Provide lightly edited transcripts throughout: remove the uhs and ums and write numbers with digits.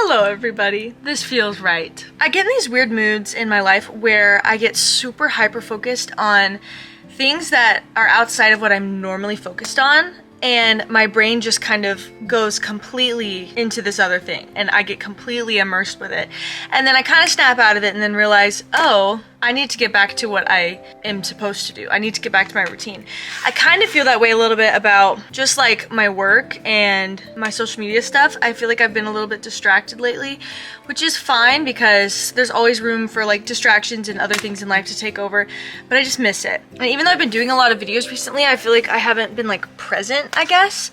Hello everybody, this feels right. I get in these weird moods in my life where I get super hyper focused on things that are outside of what I'm normally focused on, and my brain just kind of goes completely into this other thing and I get completely immersed with it. And then I kind of snap out of it and then realize, oh, I need to get back to what I am supposed to do. I need to get back to my routine. I kind of feel that way a little bit about just like my work and my social media stuff. I feel like I've been a little bit distracted lately, which is fine because there's always room for like distractions and other things in life to take over, but I just miss it. And even though I've been doing a lot of videos recently, I feel like I haven't been like present, I guess.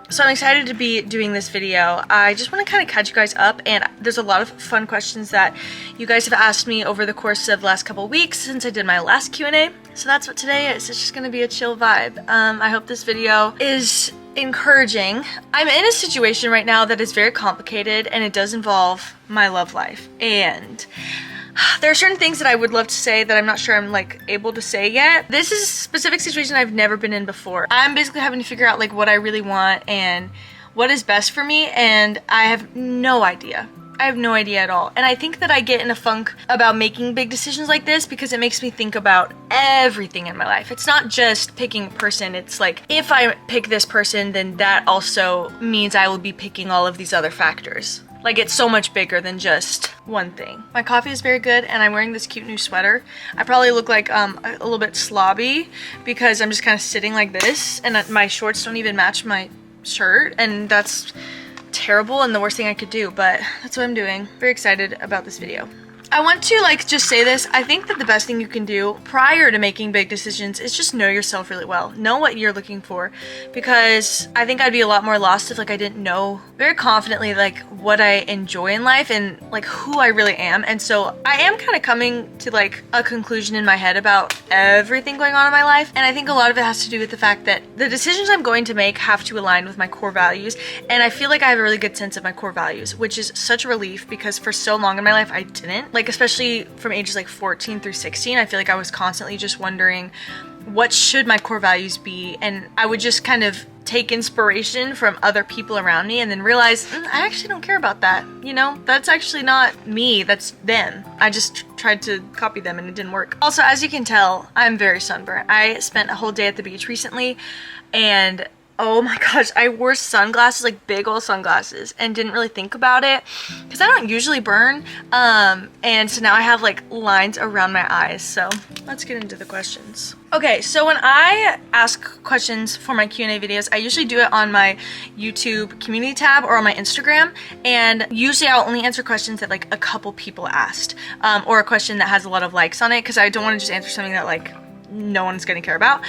So I'm excited to be doing this video. I just want to kind of catch you guys up, and there's a lot of fun questions that you guys have asked me over the course of the last couple weeks since I did my last Q&A. So that's what today is. It's just gonna be a chill vibe. I hope this video is encouraging. I'm in a situation right now that is very complicated and it does involve my love life. And there are certain things that I would love to say that I'm not sure I'm like able to say yet. This is a specific situation I've never been in before. I'm basically having to figure out like what I really want and what is best for me, and I have no idea. I have no idea at all. And I think that I get in a funk about making big decisions like this because it makes me think about everything in my life. It's not just picking a person. It's like, if I pick this person, then that also means I will be picking all of these other factors. Like, it's so much bigger than just one thing. My coffee is very good, and I'm wearing this cute new sweater. I probably look like a little bit slobby because I'm just kind of sitting like this, and my shorts don't even match my shirt, and that's terrible and the worst thing I could do, but that's what I'm doing. Very excited about this video. I want to like just say this. I think that the best thing you can do prior to making big decisions is just know yourself really well. Know what you're looking for, because I think I'd be a lot more lost if like I didn't know very confidently like what I enjoy in life and like who I really am. And so I am kind of coming to like a conclusion in my head about everything going on in my life, and I think a lot of it has to do with the fact that the decisions I'm going to make have to align with my core values, and I feel like I have a really good sense of my core values, which is such a relief because for so long in my life I didn't. Like, especially from ages like 14 through 16, I feel like I was constantly just wondering what should my core values be, and I would just kind of take inspiration from other people around me and then realize I actually don't care about that. You know, that's actually not me, that's them. I just tried to copy them and it didn't work. Also, as you can tell, I'm very sunburnt. I spent a whole day at the beach recently, and oh my gosh, I wore sunglasses, like big old sunglasses, and didn't really think about it because I don't usually burn. And so now I have like lines around my eyes. So let's get into the questions. Okay, so when I ask questions for my Q&A videos, I usually do it on my YouTube community tab or on my Instagram. And usually I'll only answer questions that like a couple people asked, or a question that has a lot of likes on it, because I don't want to just answer something that like no one's gonna care about.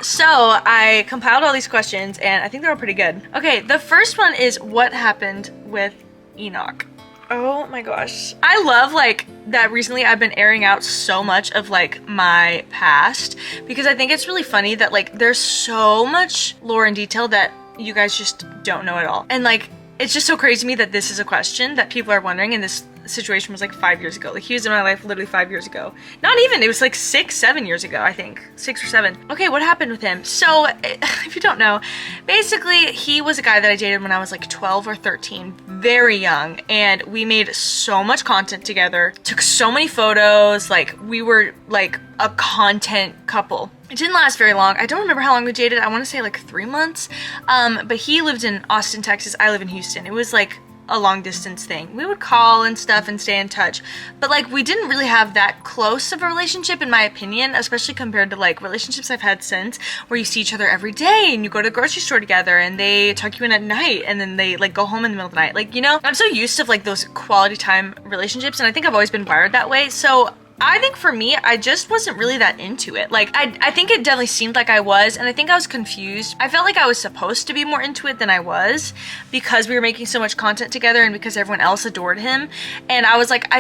So I compiled all these questions and I think they're all pretty good. Okay, the first one is, what happened with Enoch? Oh my gosh. I love like that recently I've been airing out so much of like my past, because I think it's really funny that like there's so much lore and detail that you guys just don't know at all. And like, it's just so crazy to me that this is a question that people are wondering, and this situation was like 5 years ago. Like, he was in my life literally 5 years ago. Not even, it was like 6-7 years ago, I think. 6 or 7. Okay, what happened with him? So, if you don't know, basically he was a guy that I dated when I was like 12 or 13, very young, and we made so much content together, took so many photos, like we were like a content couple. It didn't last very long. I don't remember how long we dated. I want to say like 3 months. But he lived in Austin, Texas. I live in Houston. It was like a long distance thing. We would call and stuff and stay in touch, but like we didn't really have that close of a relationship in my opinion, especially compared to like relationships I've had since, where you see each other every day and you go to the grocery store together and they tuck you in at night and then they like go home in the middle of the night. Like, you know, I'm so used to like those quality time relationships, and I think I've always been wired that way. So I think for me, I just wasn't really that into it. Like, I think it definitely seemed like I was, and I think I was confused. I felt like I was supposed to be more into it than I was because we were making so much content together and because everyone else adored him. And I was like,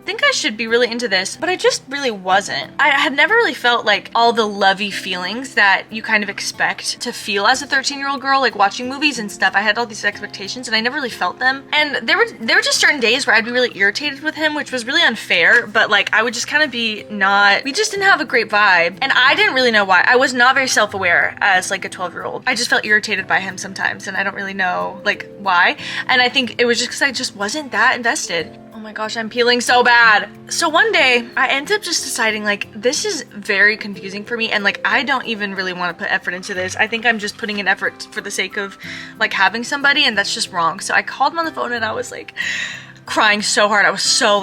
think I should be really into this, but I just really wasn't. I had never really felt like all the lovey feelings that you kind of expect to feel as a 13-year-old girl, like watching movies and stuff. I had all these expectations and I never really felt them. And there were just certain days where I'd be really irritated with him, which was really unfair, but like I would just kind of be we just didn't have a great vibe. And I didn't really know why. I was not very self-aware as like a 12-year-old. I just felt irritated by him sometimes and I don't really know like why. And I think it was just because I just wasn't that invested. Oh my gosh, I'm peeling so bad. So one day I ended up just deciding like this is very confusing for me and like I don't even really want to put effort into this. I think I'm just putting in effort for the sake of like having somebody, and that's just wrong. So I called him on the phone and I was like crying so hard. I was so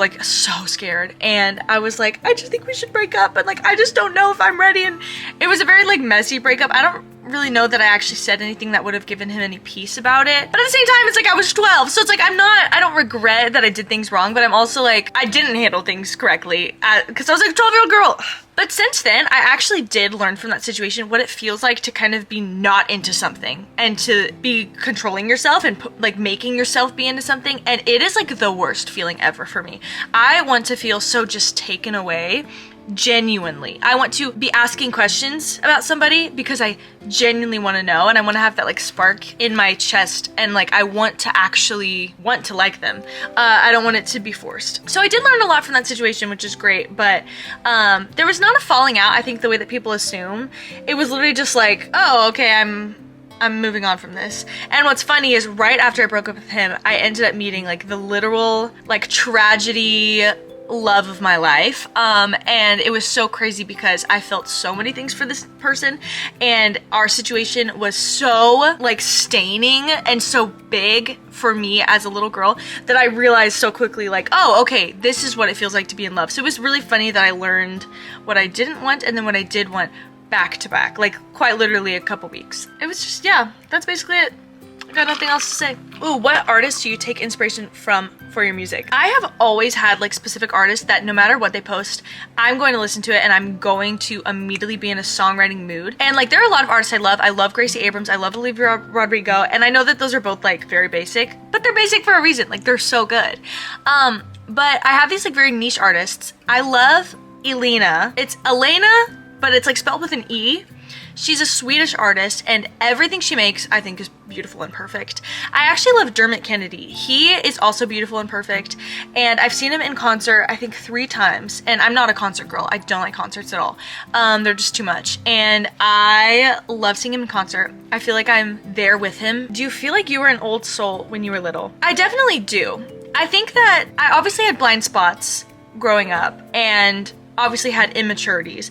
scared, and I was like, I just think we should break up, but like I just don't know if I'm ready. And it was a very like messy breakup. I don't really know that I actually said anything that would have given him any peace about it, but at the same time it's like I was 12, so it's like I don't regret that I did things wrong, but I'm also like I didn't handle things correctly because I was like a 12-year-old girl. But since then, I actually did learn from that situation what it feels like to kind of be not into something and to be controlling yourself and like making yourself be into something, and it is like the worst feeling ever for me. I want to feel so just taken away. Genuinely, I want to be asking questions about somebody because I genuinely want to know, and I want to have that like spark in my chest, and like I want to actually want to like them. I don't want it to be forced. So I did learn a lot from that situation, which is great, but there was not a falling out, I think, the way that people assume. It was literally just like, oh, okay, I'm moving on from this. And what's funny is right after I broke up with him, I ended up meeting like the literal like tragedy love of my life, and it was so crazy because I felt so many things for this person, and our situation was so like staining and so big for me as a little girl that I realized so quickly like, oh, okay, this is what it feels like to be in love. So it was really funny that I learned what I didn't want and then what I did want back to back, like quite literally a couple weeks. It was just, yeah, that's basically it. I got nothing else to say. Ooh, what artists do you take inspiration from for your music? I have always had like specific artists that no matter what they post, I'm going to listen to it and I'm going to immediately be in a songwriting mood. And like there are a lot of artists I love. I love Gracie Abrams. I love Olivia Rodrigo. And I know that those are both like very basic, but they're basic for a reason. Like they're so good. But I have these like very niche artists. I love Elena. It's Elena, but it's like spelled with an E. She's a Swedish artist, and everything she makes I think is beautiful and perfect. I actually love Dermot Kennedy. He is also beautiful and perfect, and I've seen him in concert I think 3 times, and I'm not a concert girl. I don't like concerts at all. They're just too much, and I love seeing him in concert. I feel like I'm there with him. Do you feel like you were an old soul when you were little? I definitely do. I think that I obviously had blind spots growing up, and obviously had immaturities,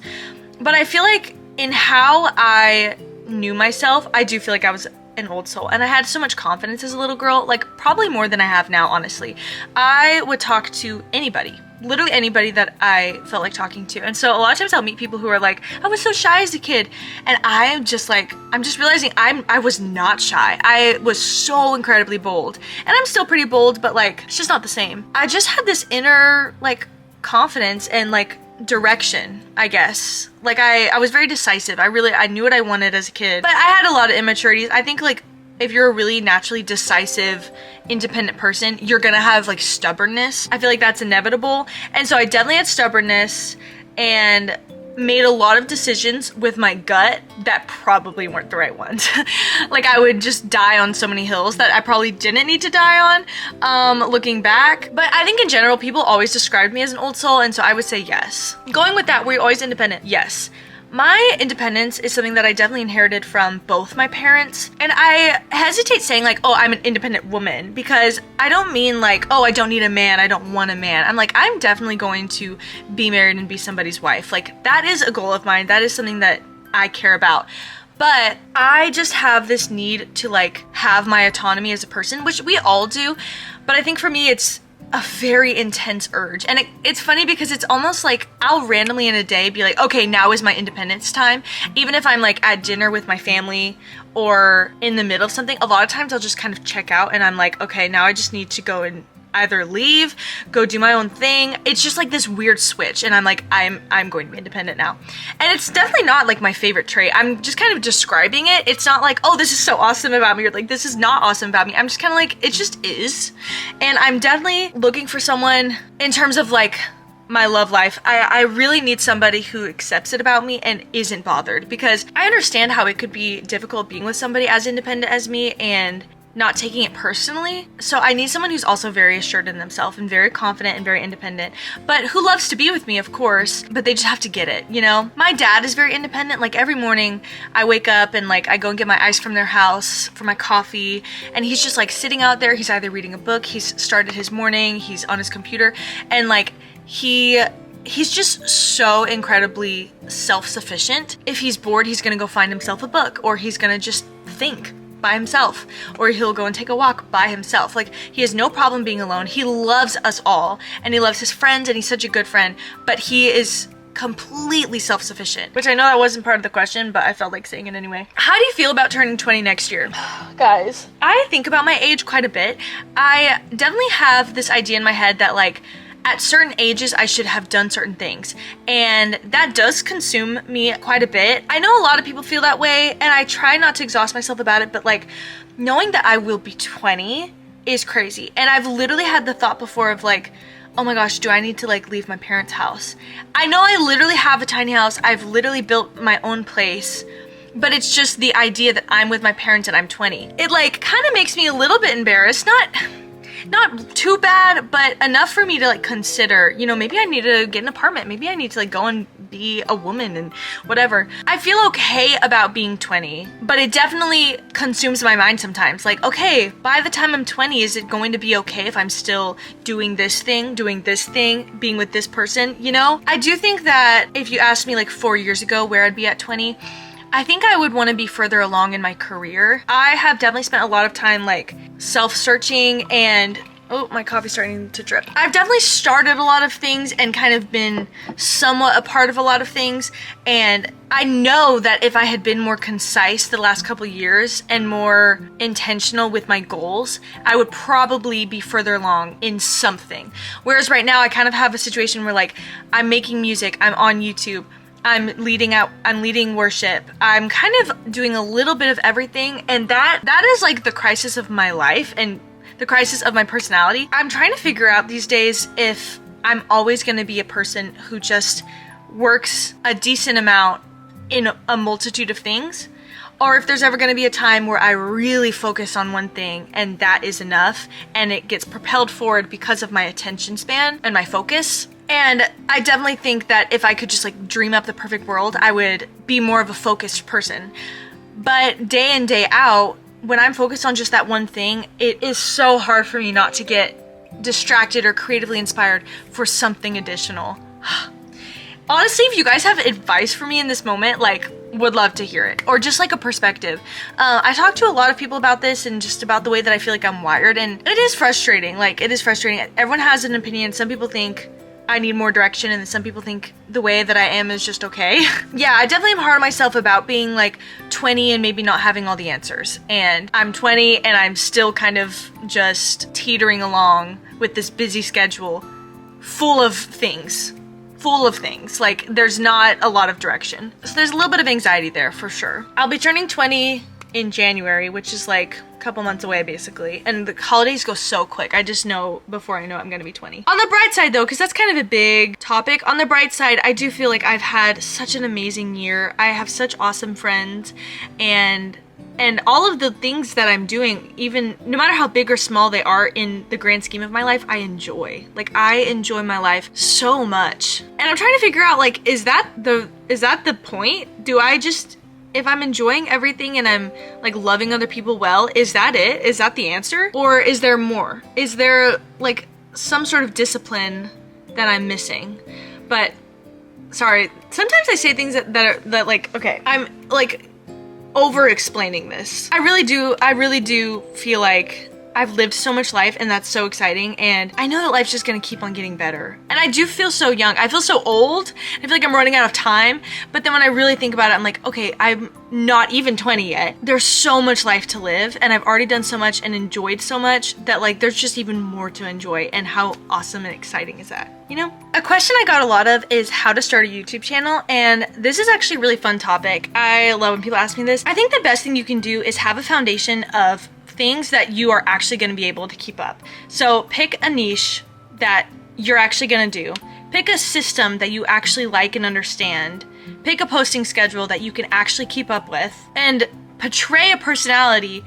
but I feel like in how I knew myself, I do feel like I was an old soul, and I had so much confidence as a little girl, like probably more than I have now, honestly. I would talk to anybody, literally anybody that I felt like talking to. And so a lot of times I'll meet people who are like, I was so shy as a kid, and I'm just realizing I was not shy. I was so incredibly bold, and I'm still pretty bold, but like it's just not the same. I just had this inner like confidence and like direction, I guess. Like I was very decisive. I knew what I wanted as a kid, but I had a lot of immaturities. I think like if you're a really naturally decisive, independent person, you're gonna have like stubbornness. I feel like that's inevitable. And so I definitely had stubbornness and made a lot of decisions with my gut that probably weren't the right ones. Like I would just die on so many hills that I probably didn't need to die on, looking back. But I think in general, people always described me as an old soul, and so I would say yes. Going with that, were you always independent? Yes. My independence is something that I definitely inherited from both my parents, and I hesitate saying like, oh, I'm an independent woman, because I don't mean like, oh, I don't need a man, I don't want a man. I'm like, I'm definitely going to be married and be somebody's wife. Like that is a goal of mine. That is something that I care about. But I just have this need to like have my autonomy as a person, which we all do. But I think for me, it's a very intense urge. And it's funny because it's almost like I'll randomly in a day be like, okay, now is my independence time. Even if I'm like at dinner with my family or in the middle of something, a lot of times I'll just kind of check out and I'm like, okay, now I just need to go and either leave, go do my own thing. It's just like this weird switch, and I'm like, I'm going to be independent now. And it's definitely not like my favorite trait. I'm just kind of describing it. It's not like, oh, this is so awesome about me, or like, this is not awesome about me. I'm just kind of like, it just is. And I'm definitely looking for someone in terms of like my love life. I really need somebody who accepts it about me and isn't bothered, because I understand how it could be difficult being with somebody as independent as me and not taking it personally. So I need someone who's also very assured in themselves and very confident and very independent, but who loves to be with me, of course, but they just have to get it, you know? My dad is very independent. Like every morning I wake up and like I go and get my ice from their house for my coffee, and he's just like sitting out there. He's either reading a book, he's started his morning, he's on his computer, and like he's just so incredibly self-sufficient. If he's bored, he's gonna go find himself a book, or he's gonna just think by himself, or he'll go and take a walk by himself. Like, he has no problem being alone. He loves us all, and he loves his friends, and he's such a good friend, but he is completely self-sufficient, which I know that wasn't part of the question, but I felt like saying it anyway. How do you feel about turning 20 next year? Guys, I think about my age quite a bit. I definitely have this idea in my head that like at certain ages I should have done certain things, and that does consume me quite a bit. I know a lot of people feel that way, and I try not to exhaust myself about it, but like knowing that I will be 20 is crazy. And I've literally had the thought before of like, oh my gosh, do I need to like leave my parents' house? I know I literally have a tiny house. I've literally built my own place, but it's just the idea that I'm with my parents and I'm 20. It like kind of makes me a little bit embarrassed. Not too bad, but enough for me to like consider, you know, maybe I need to get an apartment. Maybe I need to like go and be a woman and whatever. I feel okay about being 20, but it definitely consumes my mind sometimes. Like, okay, by the time I'm 20, is it going to be okay if I'm still doing this thing, being with this person, you know? I do think that if you asked me like 4 years ago where I'd be at 20, I think I would want to be further along in my career. I have definitely spent a lot of time like self-searching, and oh, my coffee's starting to drip. I've definitely started a lot of things and kind of been somewhat a part of a lot of things, and I know that if I had been more concise the last couple years and more intentional with my goals, I would probably be further along in something. Whereas right now I kind of have a situation where like I'm making music, I'm on YouTube, I'm leading worship. I'm kind of doing a little bit of everything, and that is like the crisis of my life and the crisis of my personality. I'm trying to figure out these days if I'm always going to be a person who just works a decent amount in a multitude of things, or if there's ever going to be a time where I really focus on one thing and that is enough, and it gets propelled forward because of my attention span and my focus. And I definitely think that if I could just like dream up the perfect world, I would be more of a focused person. But day in, day out, when I'm focused on just that one thing, it is so hard for me not to get distracted or creatively inspired for something additional. Honestly, if you guys have advice for me in this moment, like, would love to hear it, or just like a perspective. I talk to a lot of people about this and just about the way that I feel like I'm wired, and it is frustrating. Like, it is frustrating. Everyone has an opinion. Some people think I need more direction, and some people think the way that I am is just okay. Yeah, I definitely am hard on myself about being like 20 and maybe not having all the answers. And I'm 20 and I'm still kind of just teetering along with this busy schedule full of things. Like, there's not a lot of direction. So there's a little bit of anxiety there for sure. I'll be turning 20 in January, which is like a couple months away basically, and the holidays go so quick. I just know before I know I'm gonna be 20. On the bright side though, because that's kind of a big topic, on the bright side, I do feel like I've had such an amazing year. I have such awesome friends, and all of the things that I'm doing, even no matter how big or small they are in the grand scheme of my life, I enjoy. Like, I enjoy my life so much. And I'm trying to figure out, like, is that the point? Do I just, if I'm enjoying everything and I'm like loving other people well, is that it? Is that the answer? Or is there more? Is there like some sort of discipline that I'm missing? But sorry, sometimes I say things that like, okay, I'm like over explaining this. I really do feel like I've lived so much life, and that's so exciting, and I know that life's just gonna keep on getting better. And I do feel so young. I feel so old. I feel like I'm running out of time, but then when I really think about it, I'm like, okay, I'm not even 20 yet. There's so much life to live, and I've already done so much and enjoyed so much that like there's just even more to enjoy, and how awesome and exciting is that, you know? A question I got a lot of is how to start a YouTube channel, and this is actually a really fun topic. I love when people ask me this. I think the best thing you can do is have a foundation of things that you are actually going to be able to keep up. So pick a niche that you're actually going to do. Pick a system that you actually like and understand. Pick a posting schedule that you can actually keep up with, and portray a personality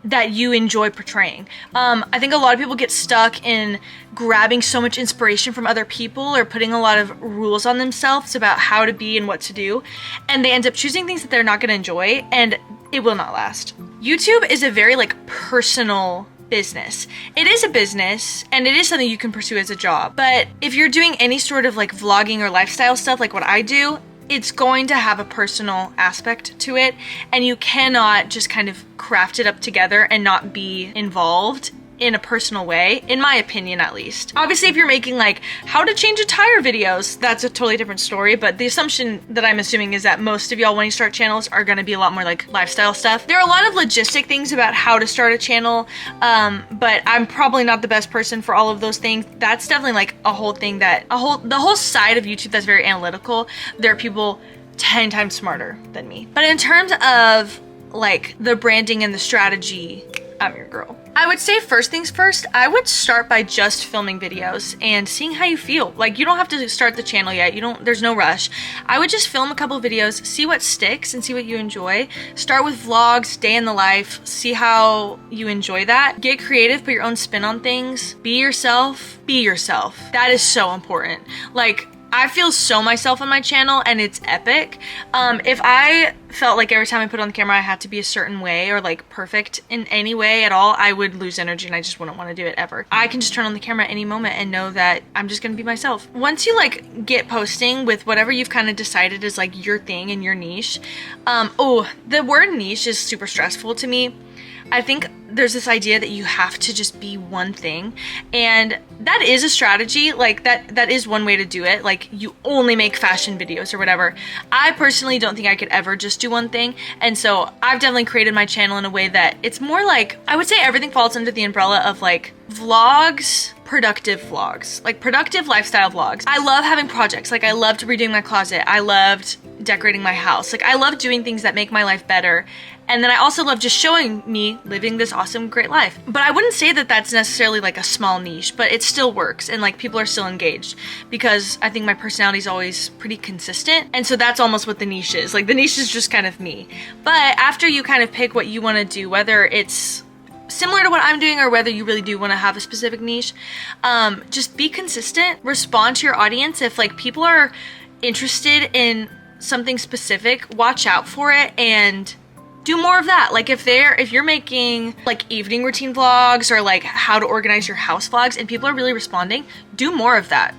that you enjoy portraying. I think a lot of people get stuck in grabbing so much inspiration from other people or putting a lot of rules on themselves about how to be and what to do, and they end up choosing things that they're not going to enjoy, and it will not last. YouTube is a very like personal business. It is a business, and it is something you can pursue as a job. But if you're doing any sort of like vlogging or lifestyle stuff like what I do, it's going to have a personal aspect to it, and you cannot just kind of craft it up together and not be involved in a personal way, in my opinion at least. Obviously, if you're making like how to change a tire videos, that's a totally different story, but the assumption that I'm assuming is that most of y'all when you start channels are gonna be a lot more like lifestyle stuff. There are a lot of logistic things about how to start a channel, but I'm probably not the best person for all of those things. That's definitely like a whole thing that, the whole side of YouTube that's very analytical. There are people 10 times smarter than me. But in terms of like the branding and the strategy, I'm your girl. I would say first things first, I would start by just filming videos and seeing how you feel. Like, you don't have to start the channel yet. There's no rush. I would just film a couple videos, see what sticks and see what you enjoy. Start with vlogs, day in the life, see how you enjoy that. Get creative, put your own spin on things. Be yourself. Be yourself. That is so important. Like, I feel so myself on my channel, and it's epic. If I felt like every time I put on the camera I had to be a certain way or like perfect in any way at all, I would lose energy and I just wouldn't want to do it ever. I can just turn on the camera at any moment and know that I'm just gonna be myself. Once you like get posting with whatever you've kind of decided is like your thing and your niche, the word niche is super stressful to me. I think there's this idea that you have to just be one thing, and that is a strategy. Like that is one way to do it. Like, you only make fashion videos or whatever. I personally don't think I could ever just do one thing, and so I've definitely created my channel in a way that it's more like, I would say everything falls under the umbrella of like vlogs, productive vlogs, like productive lifestyle vlogs. I love having projects. Like, I loved redoing my closet. I loved decorating my house. Like, I love doing things that make my life better. And then I also love just showing me living this awesome, great life. But I wouldn't say that that's necessarily like a small niche, but it still works, and like people are still engaged because I think my personality is always pretty consistent. And so that's almost what the niche is. Like, the niche is just kind of me. But after you kind of pick what you want to do, whether it's similar to what I'm doing or whether you really do want to have a specific niche, just be consistent, respond to your audience. If like people are interested in something specific, watch out for it and do more of that. Like, if you're making like evening routine vlogs or like how to organize your house vlogs and people are really responding, do more of that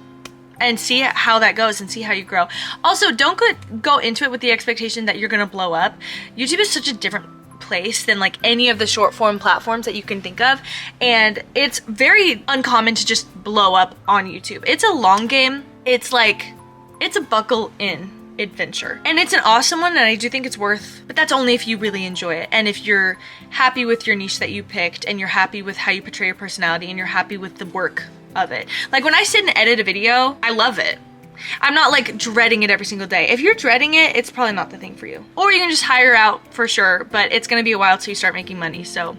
and see how that goes and see how you grow. Also, don't go into it with the expectation that you're gonna blow up. YouTube is such a different place than like any of the short form platforms that you can think of, and it's very uncommon to just blow up on YouTube. It's a long game. It's a buckle in adventure, and it's an awesome one, and I do think it's worth, but that's only if you really enjoy it and if you're happy with your niche that you picked and you're happy with how you portray your personality and you're happy with the work of it. Like, when I sit and edit a video, I love it. I'm not like dreading it every single day. If you're dreading it, it's probably not the thing for you. Or you can just hire out for sure, but it's gonna be a while till you start making money, so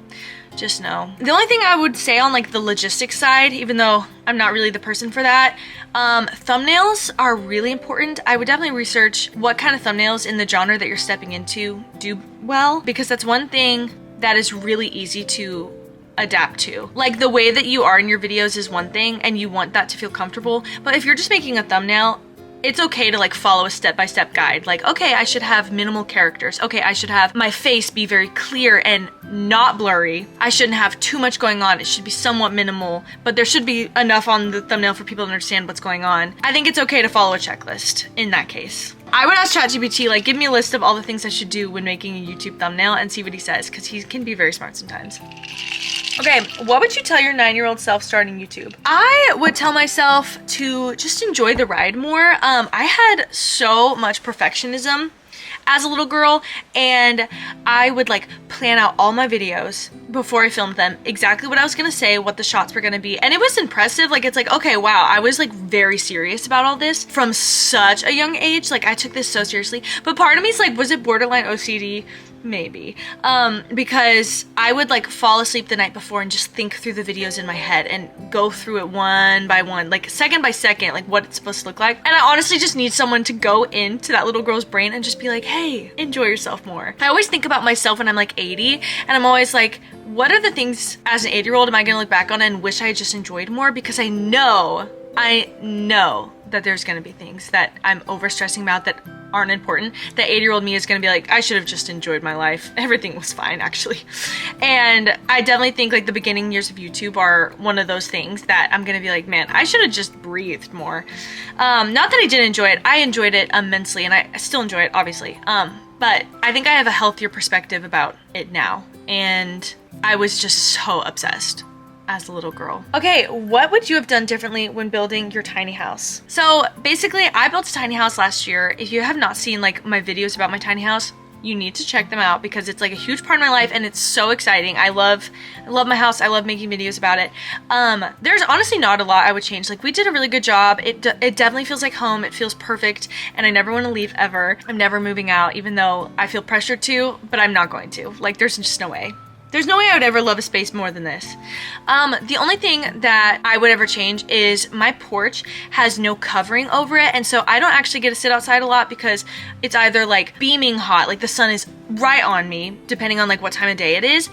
just know. The only thing I would say on like the logistics side, even though I'm not really the person for that, thumbnails are really important. I would definitely research what kind of thumbnails in the genre that you're stepping into do well, because that's one thing that is really easy to adapt to. Like, the way that you are in your videos is one thing and you want that to feel comfortable, but if you're just making a thumbnail, it's okay to like follow a step-by-step guide. Like, okay, I should have minimal characters. Okay, I should have my face be very clear and not blurry. I shouldn't have too much going on. It should be somewhat minimal, but there should be enough on the thumbnail for people to understand what's going on. I think it's okay to follow a checklist in that case. I would ask ChatGPT, like, give me a list of all the things I should do when making a YouTube thumbnail and see what he says, because he can be very smart sometimes. Okay, what would you tell your 9-year-old self starting YouTube? I would tell myself to just enjoy the ride more. I had so much perfectionism as a little girl, and I would like plan out all my videos before I filmed them, exactly what I was gonna say, what the shots were gonna be, and it was impressive. Like, it's like, okay, wow, I was like very serious about all this from such a young age. Like, I took this so seriously, but part of me is like, was it borderline OCD? Maybe. Because I would like fall asleep the night before and just think through the videos in my head and go through it one by one, like second by second, like what it's supposed to look like. And I honestly just need someone to go into that little girl's brain and just be like, hey, enjoy yourself more. I always think about myself when I'm like 80, and I'm always like, what are the things as an 8-year-old am I gonna look back on and wish I just enjoyed more? Because I know that there's gonna be things that I'm overstressing about that aren't important. The 8-year-old me is gonna be like, I should have just enjoyed my life. Everything was fine, actually. And I definitely think like the beginning years of YouTube are one of those things that I'm gonna be like, man, I should have just breathed more. Not that I didn't enjoy it. I enjoyed it immensely, and I still enjoy it, obviously. But I think I have a healthier perspective about it now. And I was just so obsessed as a little girl. Okay, what would you have done differently when building your tiny house? So basically, I built a tiny house last year. If you have not seen like my videos about my tiny house, you need to check them out because it's like a huge part of my life and it's so exciting. I love my house. I love making videos about it. There's honestly not a lot I would change. Like, we did a really good job. It definitely feels like home. It feels perfect, and I never want to leave ever. I'm never moving out, even though I feel pressured to, but I'm not going to. Like, there's just no way. There's no way I would ever love a space more than this. The only thing that I would ever change is my porch has no covering over it, and so I don't actually get to sit outside a lot because it's either like beaming hot, like the sun is right on me, depending on like what time of day it is,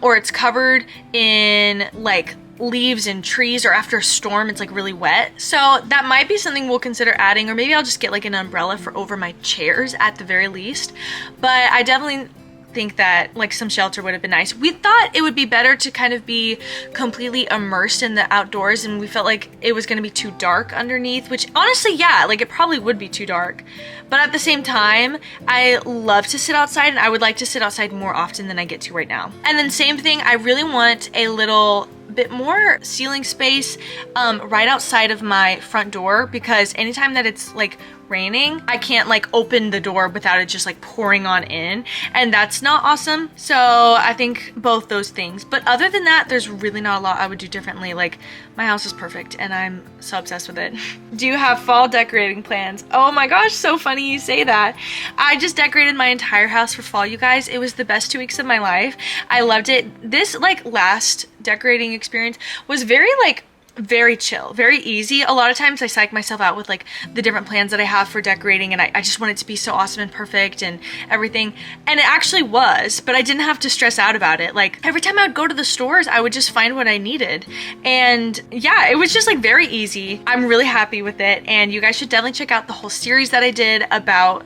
or it's covered in like leaves and trees, or after a storm it's like really wet. So that might be something we'll consider adding, or maybe I'll just get like an umbrella for over my chairs at the very least. But I definitely think that like some shelter would have been nice. We thought it would be better to kind of be completely immersed in the outdoors, and we felt like it was going to be too dark underneath, which honestly, yeah, like it probably would be too dark. But at the same time, I love to sit outside, and I would like to sit outside more often than I get to right now. And then same thing, I really want a little bit more ceiling space right outside of my front door, because anytime that it's like raining, I can't like open the door without it just like pouring on in, and that's not awesome. So I think both those things. But other than that, there's really not a lot I would do differently. Like, my house is perfect and I'm so obsessed with it. Do you have fall decorating plans? Oh my gosh, so funny you say that. I just decorated my entire house for fall, you guys. It was the best 2 weeks of my life. I loved it. This like last decorating experience was very chill, very easy. A lot of times I psych myself out with like the different plans that I have for decorating, and I just want it to be so awesome and perfect and everything. And it actually was, but I didn't have to stress out about it. Like, every time I would go to the stores, I would just find what I needed. And yeah, it was just like very easy. I'm really happy with it. And you guys should definitely check out the whole series that I did about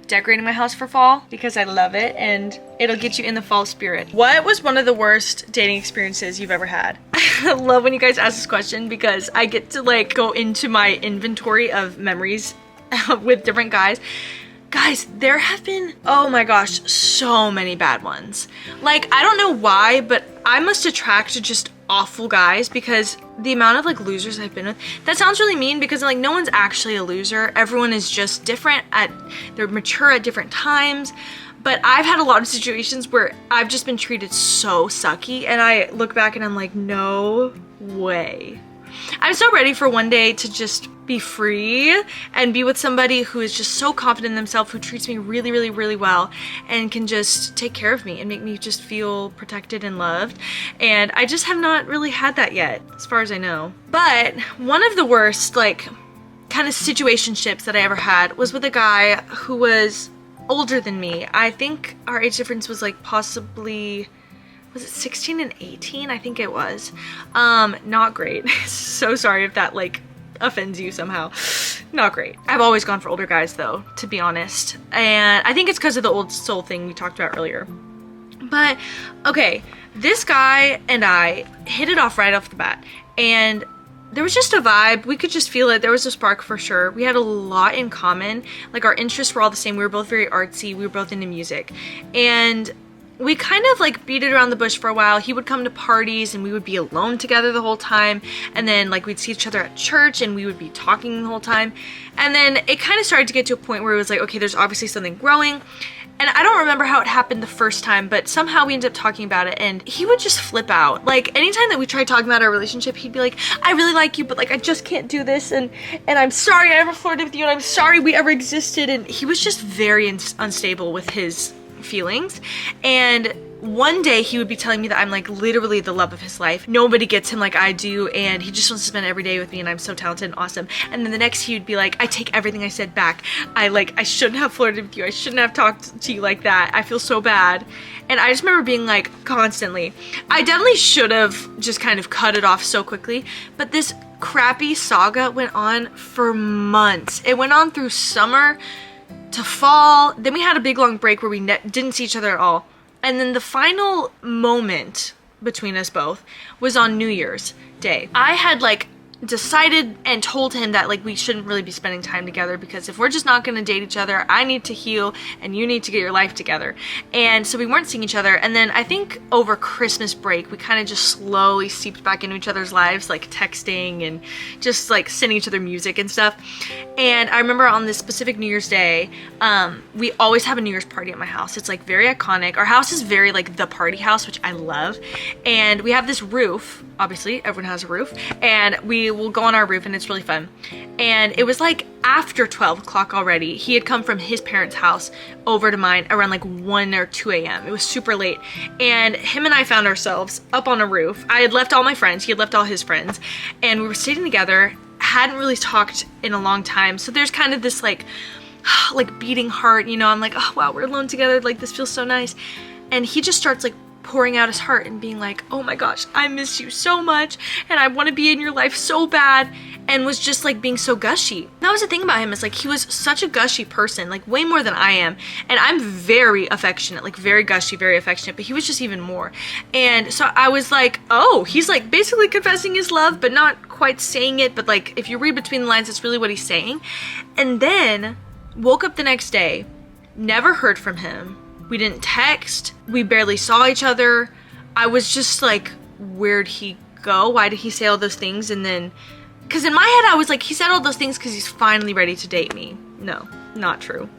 decorating my house for fall, because I love it and it'll get you in the fall spirit. What was one of the worst dating experiences you've ever had? I love when you guys ask this question because I get to like go into my inventory of memories with different guys. Guys, there have been, oh my gosh, so many bad ones. Like, I don't know why, but I must attract just awful guys because the amount of like losers I've been with. That sounds really mean because like no one's actually a loser. Everyone is just different they're mature at different times. But I've had a lot of situations where I've just been treated so sucky, and I look back and I'm like, no way. I'm so ready for one day to just be free and be with somebody who is just so confident in themselves, who treats me really, really, really well, and can just take care of me and make me just feel protected and loved. And I just have not really had that yet, as far as I know. But one of the worst, like, kind of situationships that I ever had was with a guy who was older than me. I think our age difference was like possibly, was it 16 and 18? I think it was. Not great. So sorry if that like offends you somehow. Not great. I've always gone for older guys though, to be honest. And I think it's because of the old soul thing we talked about earlier. But okay, this guy and I hit it off right off the bat. And there was just a vibe. We could just feel it. There was a spark for sure. We had a lot in common. Like, our interests were all the same. We were both very artsy. We were both into music. And we kind of like beat it around the bush for a while. He would come to parties and we would be alone together the whole time. And then like we'd see each other at church and we would be talking the whole time. And then it kind of started to get to a point where it was like, okay, there's obviously something growing. And I don't remember how it happened the first time, but somehow we ended up talking about it and he would just flip out. Like anytime that we tried talking about our relationship, he'd be like, I really like you, but like I just can't do this, and I'm sorry I ever flirted with you, and I'm sorry we ever existed. And he was just very unstable with his feelings. And one day he would be telling me that I'm like literally the love of his life. Nobody gets him like I do, and he just wants to spend every day with me, and I'm so talented and awesome. And then the next he would be like, I take everything I said back. I shouldn't have flirted with you. I shouldn't have talked to you like that. I feel so bad. And I just remember being like constantly, I definitely should have just kind of cut it off so quickly, but this crappy saga went on for months. It went on through summer to fall. Then we had a big long break where we didn't see each other at all. And then the final moment between us both was on New Year's Day. I had like decided and told him that like we shouldn't really be spending time together, because if we're just not gonna date each other, I need to heal and you need to get your life together. And so we weren't seeing each other. And then I think over Christmas break we kind of just slowly seeped back into each other's lives, like texting and just like sending each other music and stuff. And I remember on this specific New Year's Day, we always have a New Year's party at my house. It's like very iconic. Our house is very like the party house, which I love. And we have this roof, obviously everyone has a roof, and we will go on our roof and it's really fun. And it was like after 12 o'clock already. He had come from his parents' house over to mine around like 1 or 2 a.m. It was super late. And him and I found ourselves up on a roof. I had left all my friends, he had left all his friends, and we were sitting together, hadn't really talked in a long time. So there's kind of this like beating heart, you know, I'm like, oh wow, we're alone together, like this feels so nice. And he just starts like pouring out his heart and being like, oh my gosh, I miss you so much and I want to be in your life so bad, and was just like being so gushy. That was the thing about him, is like he was such a gushy person, like way more than I am. And I'm very affectionate, like very gushy, very affectionate, but he was just even more. And so I was like, oh, he's like basically confessing his love but not quite saying it, but like if you read between the lines, it's really what he's saying. And then woke up the next day, never heard from him. We didn't text. We barely saw each other. I was just like, where'd he go? Why did he say all those things? And then, because in my head I was like, he said all those things because he's finally ready to date me. No, not true.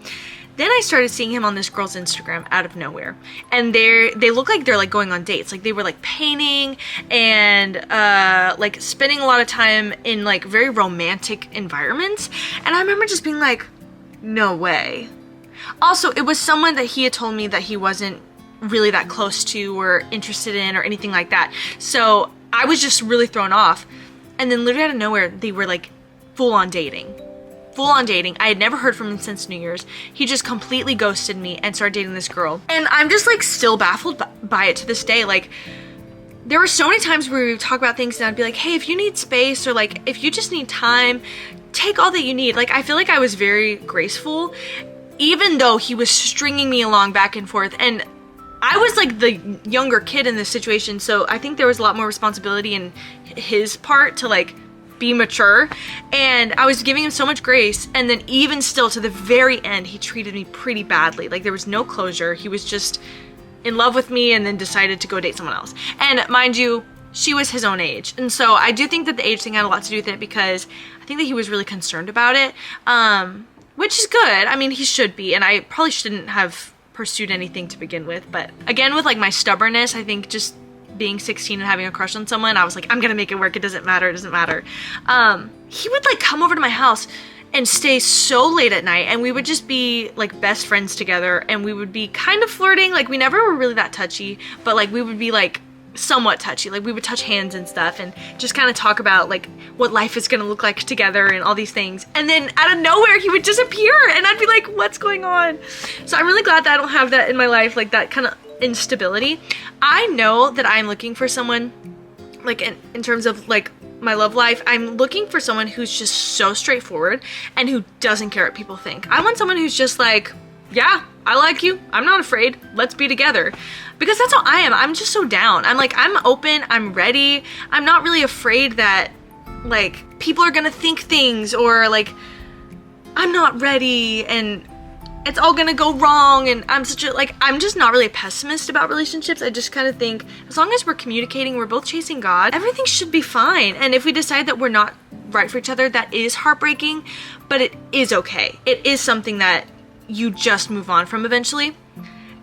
Then I started seeing him on this girl's Instagram out of nowhere. And they look like they're like going on dates. Like they were like painting and like spending a lot of time in like very romantic environments. And I remember just being like, no way. Also, it was someone that he had told me that he wasn't really that close to or interested in or anything like that. So I was just really thrown off. And then literally out of nowhere, they were like full on dating. Full on dating. I had never heard from him since New Year's. He just completely ghosted me and started dating this girl. And I'm just like still baffled by it to this day. Like there were so many times where we would talk about things and I'd be like, hey, if you need space or like if you just need time, take all that you need. Like I feel like I was very graceful, even though he was stringing me along back and forth. And I was like the younger kid in this situation, so I think there was a lot more responsibility in his part to like be mature. And I was giving him so much grace, and then even still to the very end, he treated me pretty badly. Like there was no closure. He was just in love with me and then decided to go date someone else. And mind you, she was his own age. And so I do think that the age thing had a lot to do with it, because I think that he was really concerned about it. Which is good. I mean, he should be, and I probably shouldn't have pursued anything to begin with. But again, with like my stubbornness, I think just being 16 and having a crush on someone, I was like, I'm gonna make it work. It doesn't matter. It doesn't matter. He would like come over to my house and stay so late at night, and we would just be like best friends together, and we would be kind of flirting. Like we never were really that touchy, but like we would be like somewhat touchy. Like we would touch hands and stuff and just kind of talk about like what life is gonna look like together and all these things. And then out of nowhere he would disappear and I'd be like, what's going on? So I'm really glad that I don't have that in my life, like that kind of instability. I know that I'm looking for someone like in terms of like my love life, I'm looking for someone who's just so straightforward and who doesn't care what people think. I want someone who's just like, yeah, I like you, I'm not afraid, let's be together. Because that's how I am. I'm just so down. I'm like, I'm open, I'm ready. I'm not really afraid that like people are gonna think things, or like I'm not ready. And it's all gonna go wrong, and I'm just not really a pessimist about relationships. I just kind of think as long as we're communicating, we're both chasing God, everything should be fine. And if we decide that we're not right for each other, that is heartbreaking, but it is okay. It is something that you just move on from eventually.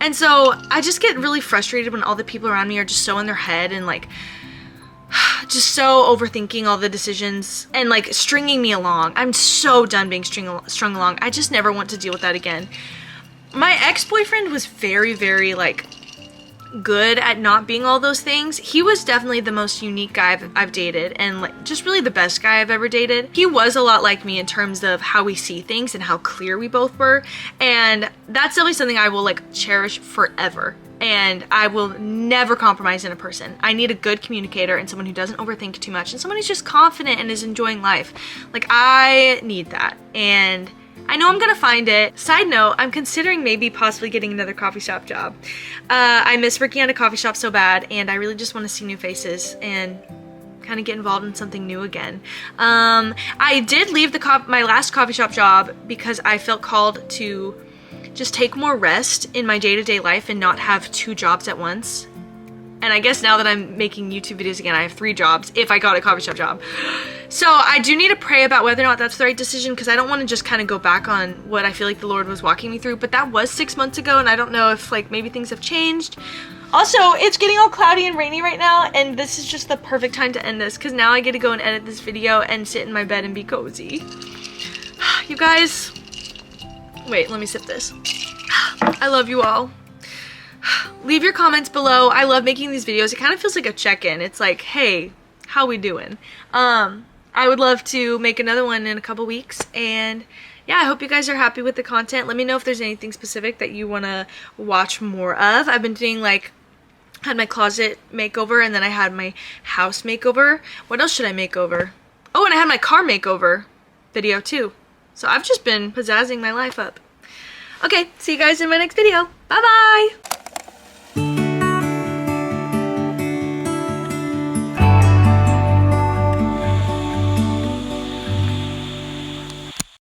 And so I just get really frustrated when all the people around me are just so in their head and like just so overthinking all the decisions and like stringing me along. I'm so done being strung along. I just never want to deal with that again. My ex-boyfriend was very, very like good at not being all those things. He was definitely the most unique guy I've dated, and like just really the best guy I've ever dated. He was a lot like me in terms of how we see things and how clear we both were, and that's definitely something I will like cherish forever. And I will never compromise in a person. I need a good communicator and someone who doesn't overthink too much and someone who's just confident and is enjoying life. Like, I need that, and I know I'm gonna find it. Side note, I'm considering maybe possibly getting another coffee shop job. I miss working at a coffee shop so bad, and I really just want to see new faces and kind of get involved in something new again. I did leave my last coffee shop job because I felt called to just take more rest in my day-to-day life and not have 2 jobs at once. And I guess now that I'm making YouTube videos again, I have 3 jobs if I got a coffee shop job. So I do need to pray about whether or not that's the right decision, because I don't want to just kind of go back on what I feel like the Lord was walking me through. But that was 6 months ago, and I don't know if like maybe things have changed. Also, it's getting all cloudy and rainy right now, and this is just the perfect time to end this, because now I get to go and edit this video and sit in my bed and be cozy. You guys, wait, let me sip this. I love you all. Leave your comments below. I love making these videos. It kind of feels like a check-in. It's like, hey, how we doing? I would love to make another one in a couple weeks, and yeah, I hope you guys are happy with the content. Let me know if there's anything specific that you want to watch more of. I've been doing like, had my closet makeover, and then I had my house makeover. What else should I make over? Oh, and I had my car makeover video too. So I've just been pizzazzing my life up. Okay, see you guys in my next video. Bye-bye!